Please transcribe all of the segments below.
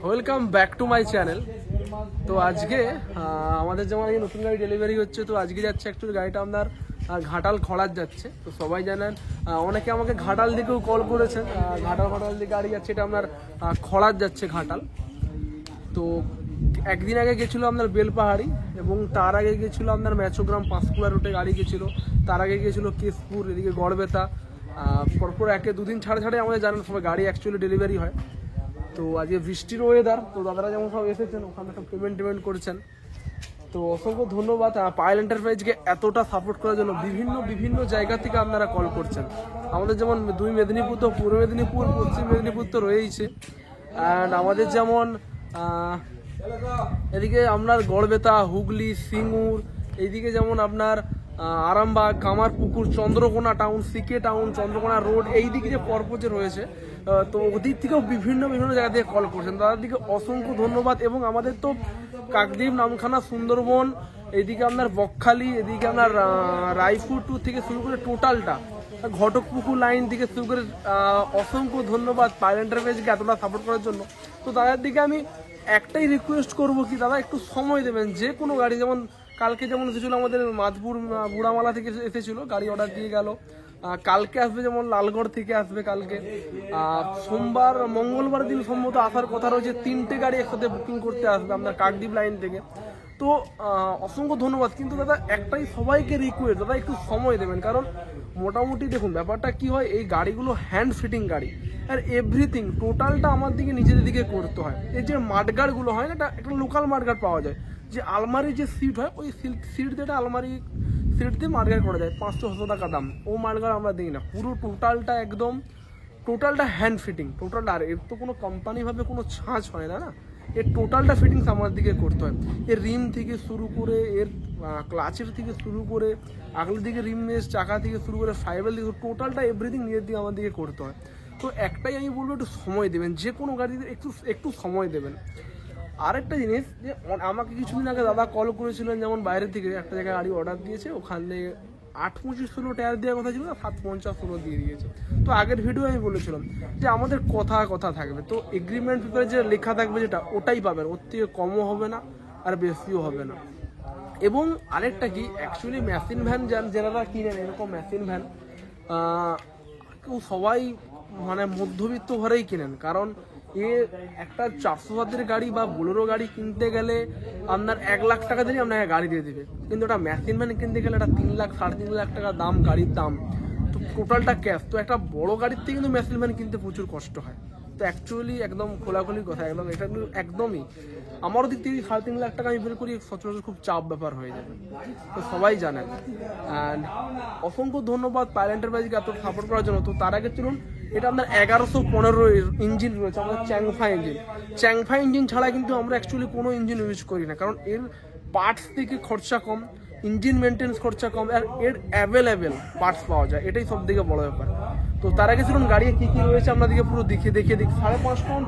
Welcome back to my channel. তো আজকে আমাদের যেমন এই নতুন গাড়ি ডেলিভারি হচ্ছে, তো আজকে যাচ্ছে অ্যাকচুয়ালি গাড়িটা আপনার ঘাটাল খড়ার যাচ্ছে। তো সবাই জানেন, অনেকে আমাকে ঘাটাল দিকেও কল করেছেন, ঘাটাল দিকে গাড়ি যাচ্ছে, এটা আপনার খড়ার যাচ্ছে ঘাটাল। তো একদিন আগে গেছিলো আপনার বেলপাহাড়ি, এবং তার আগে গেছিলো আপনার ম্যাচোগ্রাম পাঁশকুড়া রুটে গাড়ি গেছিলো, তার আগে গেছিলো কেশপুর, এদিকে গড়বেতা। পরপর একে দুদিন ছাড়ে ছাড়ে আমাদের জানেন সবাই গাড়ি অ্যাকচুয়ালি ডেলিভারি হয়। তো আজকে বৃষ্টির ওয়েদার, তো দাদারা যেমন সব এসেছেন, ওখানে সব পেমেন্ট করেছেন। তো অসংখ্য ধন্যবাদ পায়েল এন্টারপ্রাইজকে এতটা সাপোর্ট করার জন্য। বিভিন্ন জায়গা থেকে আপনারা কল করছেন। আমাদের যেমন দুই মেদিনীপুর, তো পূর্ব মেদিনীপুর, পশ্চিম মেদিনীপুর তো রয়েইছে। অ্যান্ড আমাদের যেমন এদিকে আপনার গড়বেতা, হুগলি, সিঙ্গুর, এইদিকে যেমন আপনার Arambagh, Kamarpukur, Chandrakona town, CK town, Chandrakona road, এই দিকে যে পরপর যে রয়েছে, তো ওদিক থেকেও বিভিন্ন জায়গা থেকে কল করছেন। তাদের দিকে অসংখ্য ধন্যবাদ। এবং আমাদের তো কাকদ্বীপ, নামখানা, সুন্দরবন, এইদিকে আপনার বকখালি, এদিকে আপনার রায়পুর টু থেকে শুরু করে টোটালটা, ঘটকপুকুর লাইন থেকে শুরু করে অসংখ্য ধন্যবাদ পায়েল এন্টারপ্রাইজকে এতটা সাপোর্ট করার জন্য। তো তাদের দিকে আমি একটাই রিকোয়েস্ট করবো কি, দাদা একটু সময় দেবেন। যে কোনো গাড়ি, যেমন কালকে যেমন এসেছিলো আমাদের মাধপুর বুড়ামালা থেকে এসেছিলো, গাড়ি অর্ডার দিয়ে গেল। কালকে আসবে যেমন লালগড় থেকে আসবে কালকে। সোমবার, মঙ্গলবার দিন সম্ভবত আসার কথা রয়েছে। 3টে গাড়ি একসাথে বুকিং করতে আসবে আপনার কাকদ্বীপ লাইন থেকে। তো অসংখ্য ধন্যবাদ। কিন্তু দাদা একটাই সবাইকে রিকোয়েস্ট, দাদা একটু সময় দেবেন। কারণ মোটামুটি দেখুন ব্যাপারটা কি হয়, এই গাড়িগুলো হ্যান্ড ফিটিং গাড়ি, আর এভরিথিং টোটালটা আমার দিকে নিজেদের দিকে করতে হয়। এই যে মাঠগাড়গুলো হয় না, একটা লোকাল মাঠগাড় পাওয়া যায়, যে আলমারি যে সিট হয়, ওই সিট যেটা আলমারি সিট দিয়ে মাঠগাড় করা যায়, 500-600 টাকা দাম। ও মাঠগাড় আমরা দিই না, পুরো টোটালটা হ্যান্ড ফিটিং টোটালটা। আর এর তো কোনো কোম্পানিভাবে কোনো ছাঁচ হয় না, এর টোটালটা ফিটিংস আমার দিকে করতে হয়। এর রিম থেকে শুরু করে, এর ক্লাচের থেকে শুরু করে, আগলের দিকে রিম মেস, চাকা থেকে শুরু করে ফাইবার দিকে, টোটালটা এভরিথিং নিজের দিকে আমার দিকে করতে হয়। তো একটাই আমি বলবো, একটু সময় দেবেন, যে কোনো গাড়িতে একটু সময় দেবেন। আরেকটা জিনিস, যে আমাকে কিছুদিন আগে দাদা কল করেছিলেন, যেমন বাইরে থেকে একটা জায়গায় গাড়ি অর্ডার দিয়েছে, ওখানে 8-25 টায়ার দেওয়ার কথা ছিল, 750 দিয়ে দিয়েছে। তো আগের ভিডিও আমি বলেছিলাম যে আমাদের কথা থাকবে, তো এগ্রিমেন্ট পেপারে যে লেখা থাকবে যেটা, ওটাই পাবেন, ওর থেকে কমও হবে না আর বেশিও হবে না। এবং আরেকটা কি, অ্যাকচুয়ালি মেশিন ভ্যান যারা কিনেন, এরকম মেশিন ভ্যান কেউ সবাই মানে মধ্যবিত্ত ঘরেই কিনেন। কারণ একটা 400 গাড়ি বা বোলেরো গাড়ি কিনতে গেলে আপনার 1 লাখ টাকা দিলেই আপনাকে গাড়ি দিয়ে দেবে। কিন্তু একটা মেশিন ভ্যান কিনতে গেলে একটা 3 লাখ, 3.5 লাখ টাকা দাম, গাড়ির দাম, তো টোটালটা ক্যাশ। তো একটা বড় গাড়ির থেকে কিন্তু মেশিন ভ্যান কিনতে প্রচুর কষ্ট হয়। তো অ্যাকচুয়ালি একদম খোলাখুলি কথা, এটা একদমই আমারও দিক থেকে 3.5 লাখ টাকা আমি বের করি, সচরাচর খুব চাপ ব্যাপার হয়ে যাবে, তো সবাই জানেন। অ্যান্ড অসংখ্য ধন্যবাদ পায়েল এন্টারপ্রাইজকে এত সাপোর্ট করার জন্য। তো তার আগে চলুন, এটা আপনার 1115 ইঞ্জিন রয়েছে, আমাদের চ্যাংফা ইঞ্জিন ছাড়া কিন্তু আমরা অ্যাকচুয়ালি কোনো ইঞ্জিন ইউজ করি না। কারণ এর পার্টস থেকে খরচা কম, ইঞ্জিন মেনটেন্স খরচা কম, আর এর অ্যাভেলেবেল পার্টস পাওয়া যায়, এটাই সব থেকে বড় ব্যাপার। তো তার আগে চলুন গাড়ি কি রয়েছে আপনাদেরকে পুরো দেখিয়ে 5.5 টন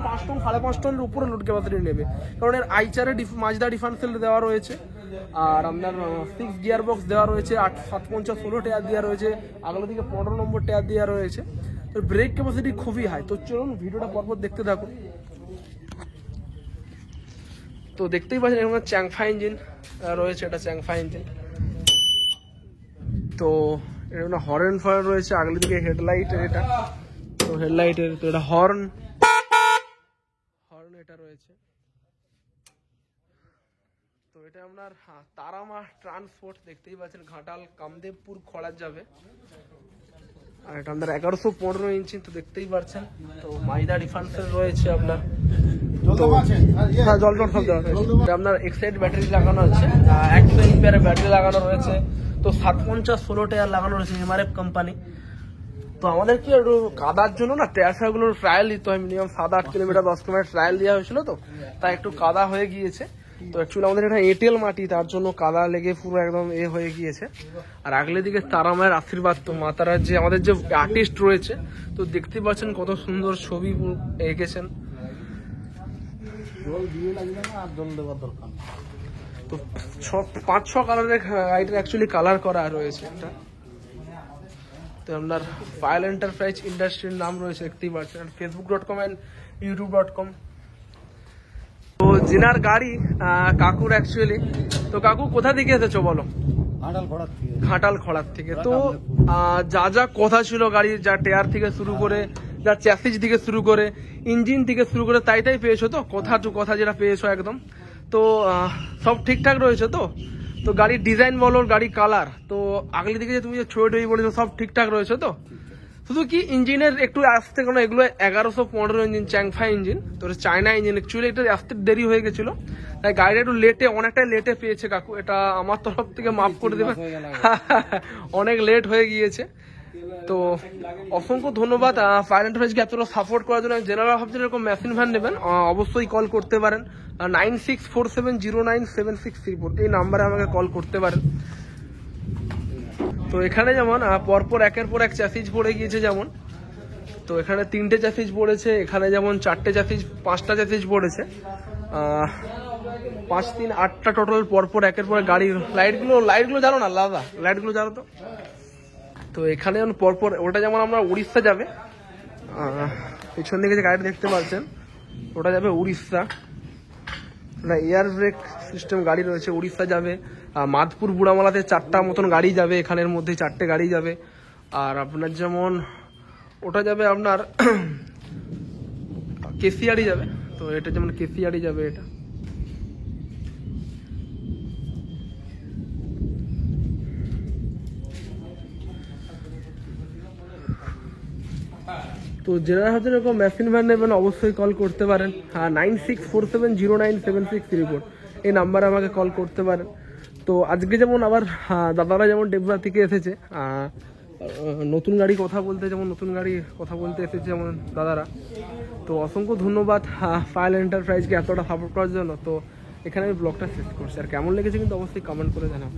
5.5 টনের উপরে লোড ক্যাপাসিটি নেবে। কারণ এর আইচারে মাজদা ডিফারেন্সিয়াল দেওয়া রয়েছে, আর আপনার 6 গিয়ার বক্স দেওয়া রয়েছে, 750-16 টায়ার দেওয়া রয়েছে, আগের দিকে 15 নম্বর টায়ার দেওয়া রয়েছে। তো ব্রেক ক্যাপাসিটি খুবই হাই। তো চলুন ভিডিওটা পরপর দেখতে থাকুন। তো দেখতেই পাচ্ছেন এখানে চ্যাংফা ইঞ্জিন রয়েছে, এটা চ্যাংফা ইঞ্জিন। তো এটা হর্ন রয়েছে, আগের দিকে হেডলাইটের, এটা তো হেডলাইটের, তো এটা হর্ন এটা রয়েছে। তো এটা আপনার তারামা ট্রান্সপোর্ট, দেখতেই পাচ্ছেন ঘাটাল কামদেবপুর খড়ার যাবে। আর এটা আপনার 1115 ইঞ্চি, তো দেখতেই পাচ্ছেন। তো মাইদা ডিফারেন্সিয়াল রয়েছে আপনার, তো হ্যাঁ জল সব দেওয়া রয়েছে। আপনার এক্সাইড ব্যাটারি লাগানো আছে, 100 এমপিআর ব্যাটারি লাগানো রয়েছে। তো 750-16 টায়ার লাগানো রয়েছে, এমআরএফ কোম্পানি। তো আমাদের কি একটু কাদার জন্য না টায়ারগুলোর ট্রায়াল দিতে হয়, মিনিমাম 7-8 কিলোমিটার 10 কিলোমিটার ট্রায়াল দেওয়া হয়েছিল, তো তাই একটু কাদা হয়ে গিয়েছে। তো অ্যাকচুয়ালি আমাদের এটা এঁটেল মাটি, তার জন্য কাদা লেগে পুরো একদম হয়ে গিয়েছে। আর আগলে দিকে তারা মায়ের আশীর্বাদ, তো মাতারার যে আমাদের যে আর্টিস্ট রয়েছে, তো দেখতে পাচ্ছেন কত সুন্দর ছবি এঁকেছেন। তো 5-6 কালারের গাড়িটার অ্যাকচুয়ালি কালার করা রয়েছে একটা। তো আপনার পায়েল এন্টারপ্রাইজ ইন্ডাস্ট্রির নাম রয়েছে, দেখতেই পাচ্ছেন। Facebook.com and YouTube.com জিনার গাড়ি কাকুর অ্যাকচুয়ালি। তো কাকু কোথা থেকে এসেছো বলো? ঘাটাল খড়ার থেকে। তো যা যা কথা ছিল গাড়ির, যা টায়ার থেকে শুরু করে, যা চ্যাসিস থেকে শুরু করে, ইঞ্জিন থেকে শুরু করে, তাই পেয়েছো তো? কথা টু কথা যেটা পেয়েছো একদম। তো সব ঠিকঠাক রয়েছে তো? তো গাড়ির ডিজাইন বলো, গাড়ির কালার, তো আগলি দিকে যে তুমি যে ছোট বলেছো সব ঠিকঠাক রয়েছে তো? শুধু কি ইঞ্জিনের একটু আসতে, কারণ এগুলো 1115 ইঞ্জিন, চ্যাংফাই ইঞ্জিন, তো চায়না ইঞ্জিন, অ্যাকচুয়ালি এটা আসতে দেরি হয়ে গেছিল, তাই গাড়িটা একটু লেটে, অনেকটাই লেটে পেয়েছে কাকু, এটা আমার তরফ থেকে মাফ করে দেবে, অনেক লেট হয়ে গিয়েছে। তো অসংখ্য ধন্যবাদ ফায়ার এন্টারপ্রাইজকে এতটা সাপোর্ট করার জন্য। জেনারেল ভাবছেন এরকম মেশিন ভ্যান নেবেন, অবশ্যই কল করতে পারেন 9647097634, এই নাম্বারে আমাকে কল করতে পারেন। তো এখানে যেমন পরপর একের পর এক চ্যাসিজ পড়ে গিয়েছে, যেমন তো এখানে 3টে চ্যাসিজ পড়েছে, এখানে যেমন 4টে চ্যাসিজ, 5টা চ্যাসিজ পড়েছে, 5 3 8টা টোটাল পরপর একের পর গাড়ির লাইটগুলো জানো না দাদা, লাইটগুলো জানো তো? তো এখানে যেমন পরপর, ওটা যেমন আমরা উড়িষ্যা যাবে, পিছন দিকে যে গাড়ি দেখতে পাচ্ছেন ওটা যাবে উড়িষ্যা, এয়ার ব্রেক সিস্টেম গাড়ি রয়েছে, উড়িষ্যা যাবে। মাধপুর বুড়ামালাতে 4টা মতন গাড়ি যাবে, এখানের মধ্যে 4টে গাড়ি যাবে। আর আপনার যেমন ওটা যাবে আপনার কেসিয়ারি যাবে, তো এটা যেমন কেসিয়ারি যাবে এটা। তো যারা হয়তো এরকম মেশিন ভ্যান নেবেন অবশ্যই কল করতে পারেন, 9647097634, এই নাম্বারে আমাকে কল করতে পারেন। তো আজকে যেমন আবার দাদারা যেমন ডেবরা থেকে এসেছে, নতুন গাড়ি কথা বলতে এসেছে যেমন দাদারা। তো অসংখ্য ধন্যবাদ ফায়ার এন্টারপ্রাইজকে এতটা সাপোর্ট করার জন্য। তো এখানে আমি ব্লগটা শেষ করছি, আর কেমন লেগেছে কিন্তু অবশ্যই কমেন্ট করে জানাবো।